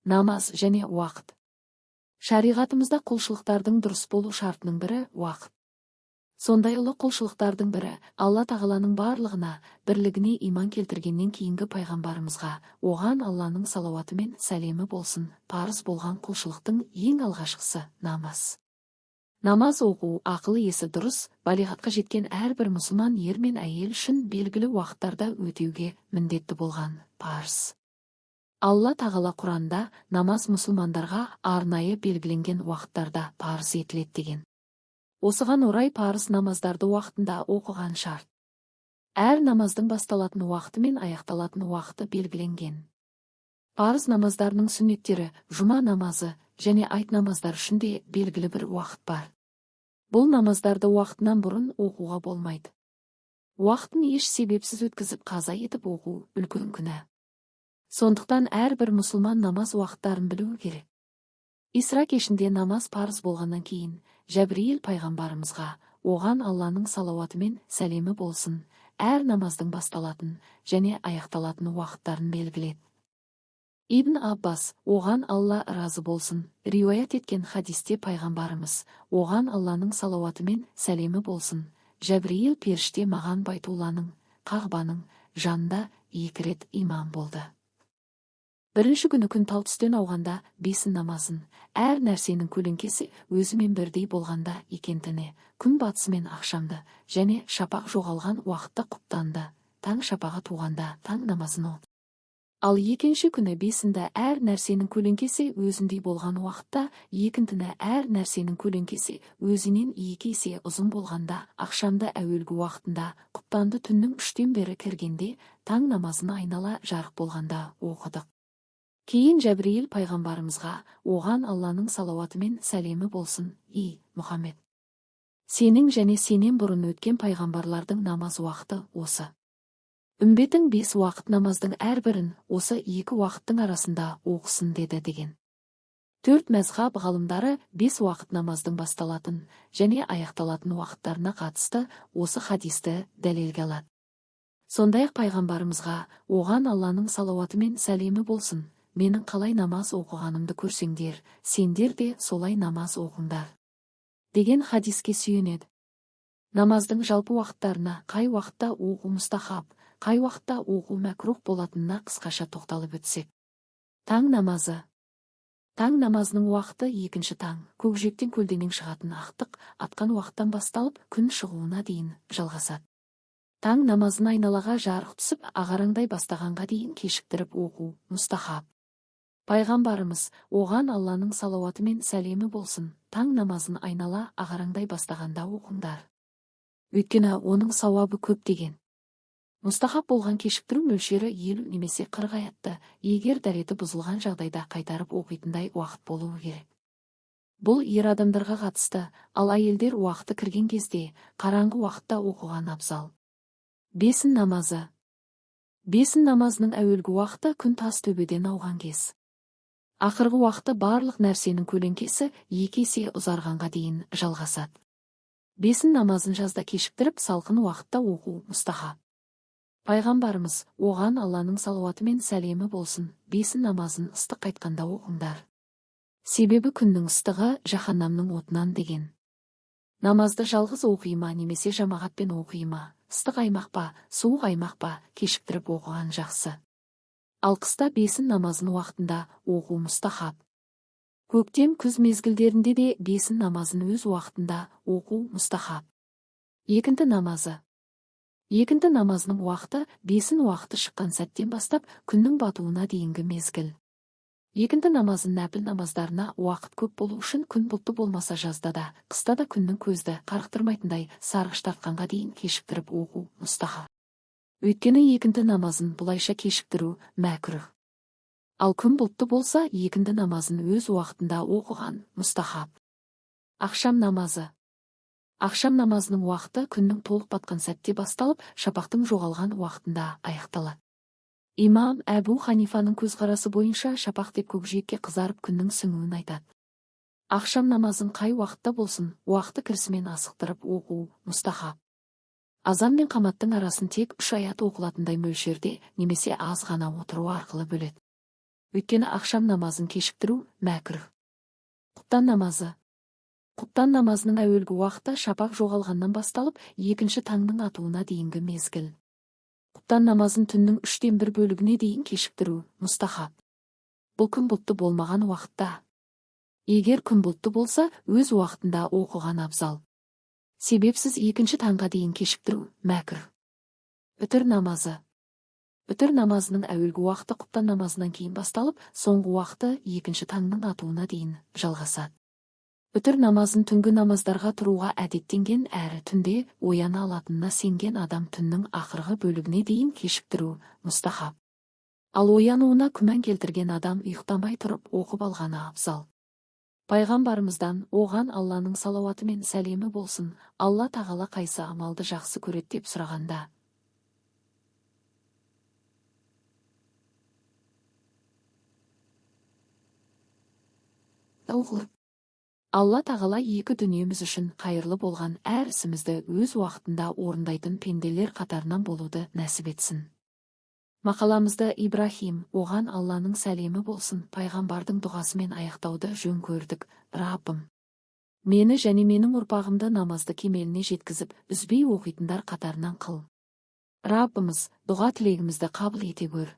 Намаз және уақыт. Шариғатымызда құлшылықтардың дұрыс болу шартының бірі уақыт. Сондай ұлы құлшылықтардың бірі Алла тағаланың барлығына, бірлігіне иман келтіргеннен кейінгі пайғамбарымызға, оған Алланың салауаты мен сәлемі болсын, парыз болған құлшылықтың ең алғашқысы намаз. Намаз оқу, ақылы есі дұрыс, балиғатқа жеткен әрбір мұсылман ер мен әйел үшін белгілі уақыттарда өтеуге міндетті болған парыз. Алла тағала Құранда намаз мұсылмандарға арнайы белгіленген уақыттарда парыз етіледі деген. Осыған орай парыз намаздарды уақытында оқыған шарт. Әр намаздың басталатын уақыты мен аяқталатын уақыты белгіленген. Парыз намаздарының сүннеттері, жұма намазы және айт намаздар үшін де белгілі бір уақыт бар. Бұл намаздарды уақытынан бұрын оқуға болмайды. Уақытын еш себепсіз өткізіп қаза етіп оқу үлкен күнә. Сондықтан әрбір мұсылман намаз уақыттарын білуі керек. Исра кешінде намаз парыз болғаннан кейін Жәбірейіл пайғамбарымызға, оған Алланың салауаты мен сәлемі болсын, әр намаздың басталатын және аяқталатын уақыттарын белгіледі. Ибн Аббас, оған Алла разы болсын, риуаят еткен хадисте пайғамбарымыз, оған Алланың салауаты мен сәлемі болсын, Жәбірейіл періште маған Байтулланың, Қағбаның жанында 2 рет имам болды. Бірінші күні күн тал түстен ауғанда бесін намазын, әр нәрсенің көлеңкесі өзімен бірдей болғанда екентіне, күн батысы мен ақшамды және шапақ жоғалған уақытта құптанды, таң шапағы туғанда таң намазын оқыды. Ал екінші күні бесінді әр нәрсенің көлеңкесі өзіндей болған уақытта, екінтіні әр нәрсенің көлеңкесі өзінен 2 есе ұзын болғанда, ақшамды әуелгі уақытында, құптанды түннің 3-тен бері кіргенде, таң намазына айнала жарық болғанда оқыдық. Кейін Жәбірейіл пайғамбарымызға, оған Алланың салауаты мен сәлемі болсын, Мұхаммед, сенің және сенен бұрын өткен пайғамбарлардың намаз уақыты осы. Үмбетің 5 уақыт намаздың әрбірін осы 2 уақыттың арасында оқысын деді деген. 4 мәзһаб ғалымдары 5 уақыт намаздың басталатын және аяқталатын уақыттарына қатысты осы хадисті дәлелге алады. Сондай-ақ пайғамбарымызға, оған Алланың салауаты мен сәлемі болсын, менің қалай намаз оқығанымды көрсеңдер, сендер де солай намаз оқыңдар деген хадиске сүйенеді. Намаздың жалпы уақыттарына, қай уақытта оқу мұстахаб, қай уақытта оқу мәкрух болатынына қысқаша тоқталып өтсек. Таң намазы. Таң намазының уақыты 2-ші таң, көкжиектен көлденең шығатын ақтық атқан уақыттан басталып күн шығуына дейін жалғасады. Таң намазын айналаға жарық түсіп ағараңдай бастағанға дейін кешіктіріп оқу мұстахаб. Пайғамбарымыз, оған Алланың салауаты мен сәлемі болсын, таң намазын айнала ағараңдай бастағанда оқыңдар. Өйткені оның сауабы көп деген. Мұстахаб болған кешіктіру мөлшері 50 немесе 40 аятты, егер дәреті бұзылған жағдайда қайтарып оқитындай уақыт болуы керек. Бұл ер адамдарға қатысты, ал әйелдер уақыты кірген кезде, қараңғы уақытта оқыған абзал. Бесін намазы. Бесін намазының әуелгі уақыты күн тас төбеден ауған кез. Ақырғы уақыты барлық нәрсенің көлеңкесі 2 есе ұзарғанға дейін жалғасады. Бесін намазын жазда кешіктіріп салқын уақытта оқу мұстахаб. Пайғамбарымыз, оған Алланың салауаты мен сәлемі болсын, бесін намазын ыстық қайтқанда оқыңдар. Себебі күннің ыстығы жаһаннамның отынан деген. Намазды жалғыз оқима немесе жамағатпен оқима, ыстық аймақ па, суық аймақ па, кешіктіріп оқыған жақсы. Ал қыста бесін намазын уақытында оқу мұстахаб. Көктем, күз мезгілдерінде де бесін намазын өз уақытында оқу мұстахаб. Екінті намазы. Екінті намазының уақыты бесін уақыты шыққан сәттен бастап күннің батуына дейінгі мезгіл. Екінті намазын нәпіл намаздарына уақыт көп болу үшін күн бұлтты болмаса жазда да, қыста да күннің көзді қарықтырмайтындай сарғыш тартқанға дейін кешіктіріп оқу мұстахаб. Өйткені екінті намазын бұлайша кешіктіру мәкрух. Ал күн бұлтты болса, екінті намазын өз уақытында оқыған мұстахаб. Ақшам намазы. Ақшам намазының уақыты күннің толық батқан сәтте басталып, шапақтың жоғалған уақытында аяқталады. Имам Әбу Ханифаның көзқарасы бойынша шапақ деп көкжиекке қызарып күннің сіңуін айтады. Ақшам намазын қай уақытта болсын, уақыты кірісімен асықтырып оқу мұстахаб. Азан мен қаматтың арасын тек 3 аят оқылатындай мөлшерде немесе аз ғана отыру арқылы бөледі. Өйткені ақшам намазын кешіктіру мәкрух. Құптан намазы. Құптан намазының әуелгі уақыты шапақ жоғалғаннан басталып, екінші таңның атуына дейінгі мезгіл. Құптан намазын түннің 1/3 бөлігіне дейін кешіктіру мұстахаб. Бұл күн бұлтты болмаған уақытта. Егер күн бұлтты болса, өз уақытында оқыған абзал. Себепсіз екінші таңға дейін кешіктіру мәкрух. Үтір намазы. Үтір намазының әуелгі уақыты құптан намазынан кейін басталып, соңғы уақыты екінші таңның атуына дейін жалғасады. Үтір намазын түнгі намаздарға тұруға әдеттенген әрі түнде ояна алатынына сенген адам түннің ақырғы бөлігіне дейін кешіктіру мұстахаб. Ал оянуына күмән келтірген адам ұйықтамай тұрып оқып алғаны абзал. Пайғамбарымыздан, оған Алланың салауаты мен сәлемі болсын, Алла тағала қайсы амалды жақсы көреді деп сұрағанда: Алла тағала екі дүниеміз үшін қайырлы болған әр ісімізді өз уақытында орындайтын пенделер қатарынан болуды нәсіп етсін. Мақаламызды Ибрахим, оған Алланың сәлемі болсын, пайғамбардың дұғасымен аяқтауды жөн көрдік. Раббым, мені және менің ұрпағымды намазды кемеліне жеткізіп, үзбей оқитындар қатарынан қыл. Раббымыз, дұға тілегімізді қабыл ете көр.